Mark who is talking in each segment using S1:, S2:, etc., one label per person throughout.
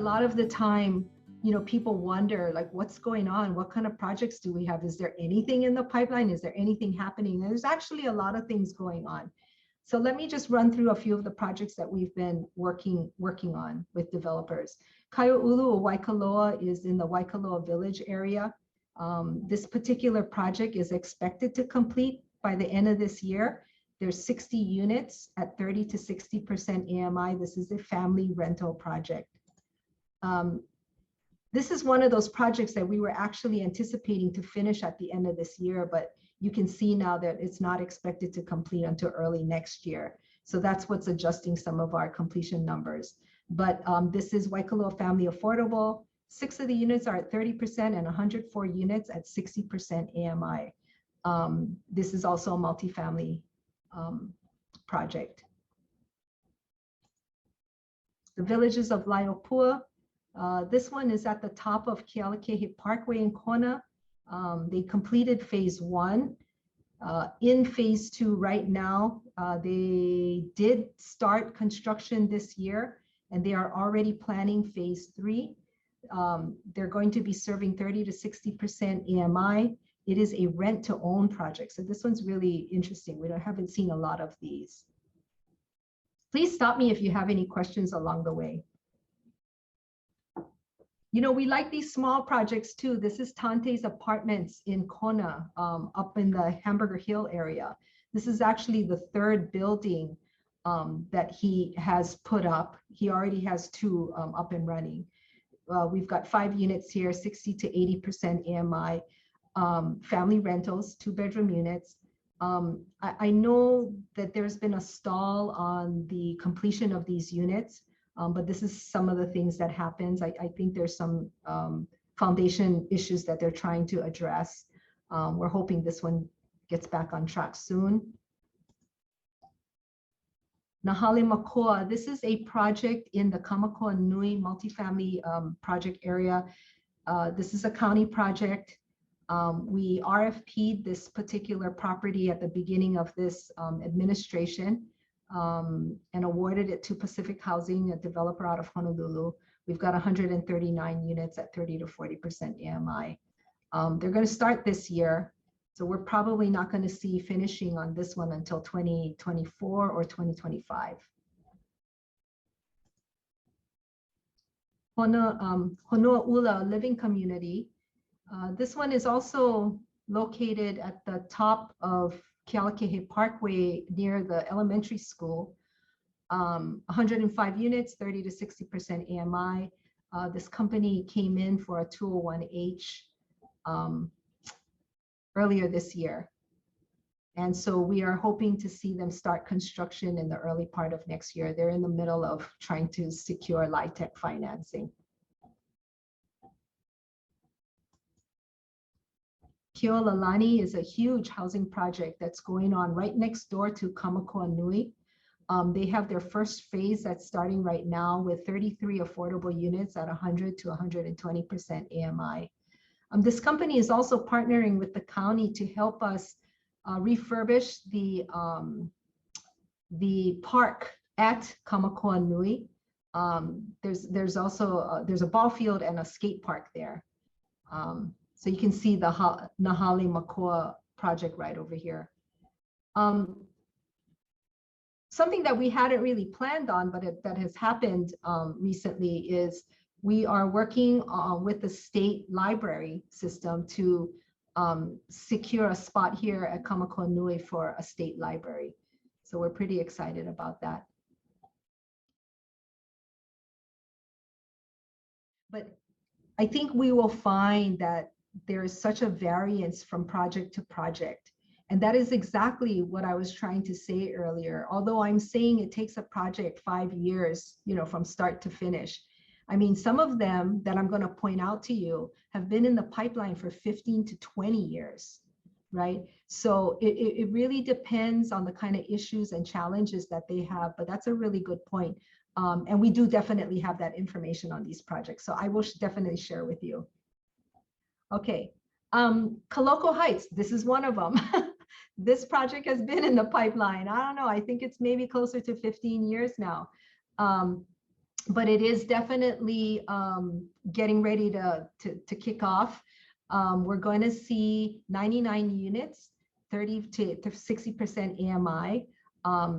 S1: lot of the time, people wonder, like, what's going on? What kind of projects do we have? Is there anything in the pipeline? Is there anything happening? There's actually a lot of things going on. So let me just run through a few of the projects that we've been working on with developers. Kai'oulu Waikoloa is in the Waikoloa Village area. This particular project is expected to complete by the end of this year. There's 60 units at 30 to 60% AMI. This is a family rental project. This is one of those projects that we were actually anticipating to finish at the end of this year, but you can see now that it's not expected to complete until early next year. So that's what's adjusting some of our completion numbers. But this is Waikoloa Family Affordable. 6 of the units are at 30% and 104 units at 60% AMI. This is also a multifamily project. The Villages of Laiopua. This one is at the top of Kealakahi Parkway in Kona. They completed phase 1. In phase 2 right now, they did start construction this year, and they are already planning phase 3. They're going to be serving 30 to 60% AMI. It is a rent to own project. So this one's really interesting. We haven't seen a lot of these. Please stop me if you have any questions along the way. We like these small projects too. This is Tante's Apartments in Kona, up in the Hamburger Hill area. This is actually the 3rd building that he has put up. He already has 2 up and running. We've got 5 units here, 60 to 80% AMI, family rentals, 2-bedroom units. I know that there's been a stall on the completion of these units. But this is some of the things that happens. I think there's some foundation issues that they're trying to address. We're hoping this one gets back on track soon. Nahale Makoa, this is a project in the Kamakoa Nui multifamily project area. This is a county project. We RFP'd this particular property at the beginning of this administration. And awarded it to Pacific Housing, a developer out of Honolulu. We've got 139 units at 30 to 40% AMI. They're going to start this year, so we're probably not going to see finishing on this one until 2024 or 2025. Honoa'ula Living Community. This one is also located at the top of Kealakahi Parkway near the elementary school. 105 units, 30 to 60% AMI. This company came in for a 201H earlier this year. And so we are hoping to see them start construction in the early part of next year. They're in the middle of trying to secure LIHTC financing. Keolalani is a huge housing project that's going on right next door to Kamakoa Nui. They have their first phase that's starting right now with 33 affordable units at 100 to 120% AMI. This company is also partnering with the county to help us refurbish the park at Kamakoa Nui. There's also there's a ball field and a skate park there. So you can see the Nahale Makoa project right over here. Something that we hadn't really planned on, but that has happened recently is we are working with the state library system to secure a spot here at Kamakoa Nui for a state library. So we're pretty excited about that. But I think we will find that there is such a variance from project to project. And that is exactly what I was trying to say earlier. Although I'm saying it takes a project 5 years, from start to finish. I mean, some of them that I'm going to point out to you have been in the pipeline for 15 to 20 years, right? So it really depends on the kind of issues and challenges that they have, but that's a really good point. And we do definitely have that information on these projects. So I will definitely share with you. Okay, Kaloko Heights, this is one of them. This project has been in the pipeline. I don't know, I think it's maybe closer to 15 years now. but it is definitely getting ready to kick off. We're going to see 99 units, 30 to 60% AMI.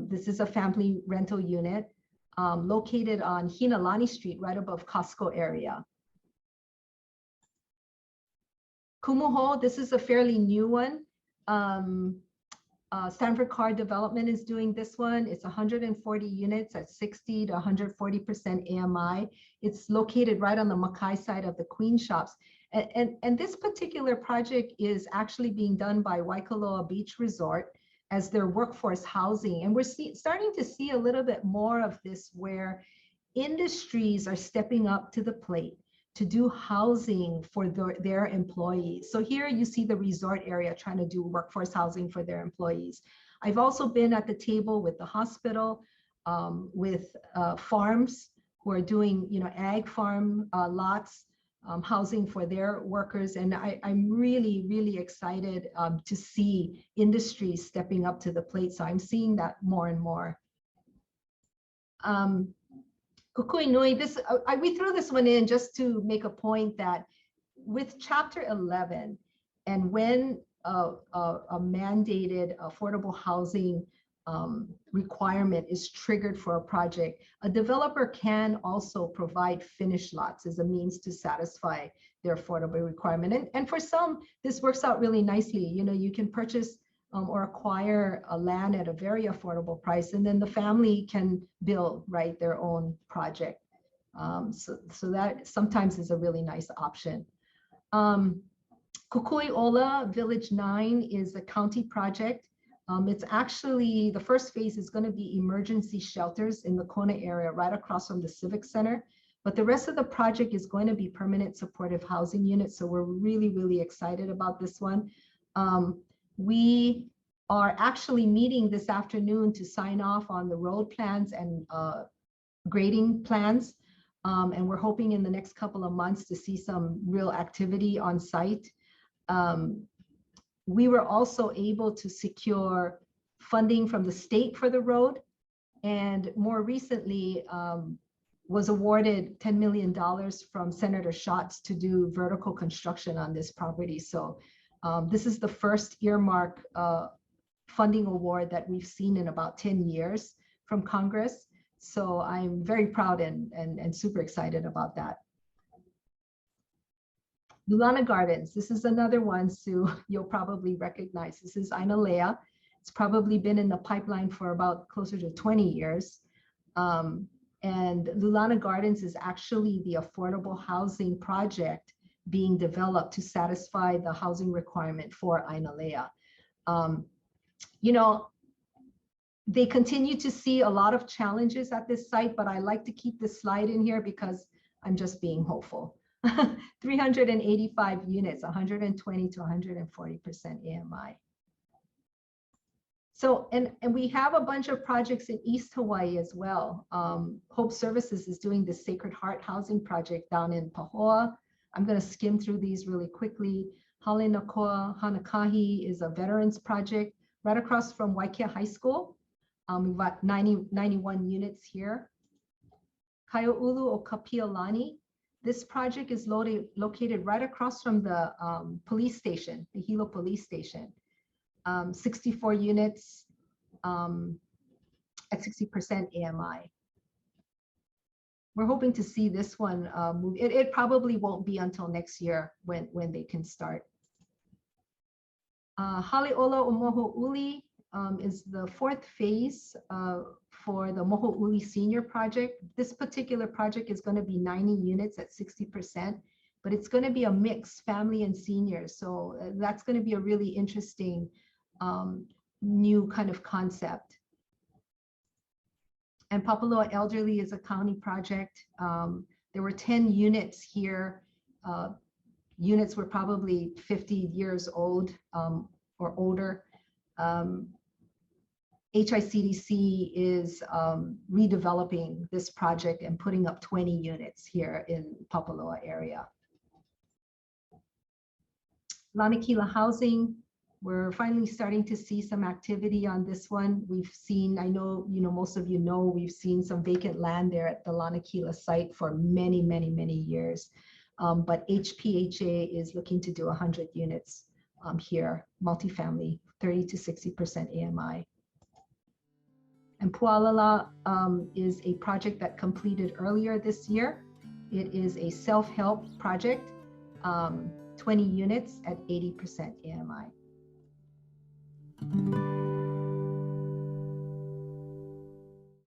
S1: This is a family rental unit located on Hinalani Street, right above Costco area. Kumuho, this is a fairly new one. Stanford Car Development is doing this one. It's 140 units at 60 to 140% AMI. It's located right on the Makai side of the Queen Shops. And this particular project is actually being done by Waikoloa Beach Resort as their workforce housing. And we're starting to see a little bit more of this where industries are stepping up to the plate to do housing for their employees. So here you see the resort area trying to do workforce housing for their employees. I've also been at the table with the hospital, with farms who are doing, ag farm lots, housing for their workers. And I'm really, really excited to see industries stepping up to the plate. So I'm seeing that more and more. Kukui Nui, we threw this one in just to make a point that with Chapter 11, and when a mandated affordable housing requirement is triggered for a project, a developer can also provide finished lots as a means to satisfy their affordable requirement. And for some, this works out really nicely. You can purchase or acquire a land at a very affordable price, and then the family can build, right, their own project. So that sometimes is a really nice option. Kukui Ola Village 9 is a county project. It's actually, the first phase is going to be emergency shelters in the Kona area, right across from the Civic Center. But the rest of the project is going to be permanent supportive housing units. So we're really, really excited about this one. We are actually meeting this afternoon to sign off on the road plans and grading plans. And we're hoping in the next couple of months to see some real activity on site. We were also able to secure funding from the state for the road, and more recently was awarded $10 million from Senator Schatz to do vertical construction on this property. So this is the first earmark funding award that we've seen in about 10 years from Congress. So I'm very proud and super excited about that. Lulana Gardens, this is another one, Sue, you'll probably recognize. This is Ainalea. It's probably been in the pipeline for about closer to 20 years. And Lulana Gardens is actually the affordable housing project being developed to satisfy the housing requirement for Ainalea. They continue to see a lot of challenges at this site, but I like to keep this slide in here because I'm just being hopeful. 385 units, 120 to 140% AMI. So, and we have a bunch of projects in East Hawaii as well. Hope Services is doing the Sacred Heart housing project down in Pahoa. I'm going to skim through these really quickly. Halinakoa Hanakahi is a veterans project right across from Waikia High School. We've got 91 units here. Kaia'ulu o Kapiolani. This project is located right across from the police station, the Hilo police station. 64 units at 60% AMI. We're hoping to see this one move. It probably won't be until next year when they can start. Haleola o Moho'uli is the fourth phase for the Moho'uli Senior Project. This particular project is going to be 90 units at 60%, but it's going to be a mix, family and seniors. So that's going to be a really interesting new kind of concept. And Papaloa Elderly is a county project. There were 10 units here. Units were probably 50 years old or older. HICDC is redeveloping this project and putting up 20 units here in Papaloa area. Lanakila Housing, We're finally starting to see some activity on this one. We've seen, I know, most of you know, we've seen some vacant land there at the Lanakila site for many, many, many years. But HPHA is looking to do 100 units here, multifamily, 30 to 60% AMI. And Pualala is a project that completed earlier this year. It is a self-help project, 20 units at 80% AMI.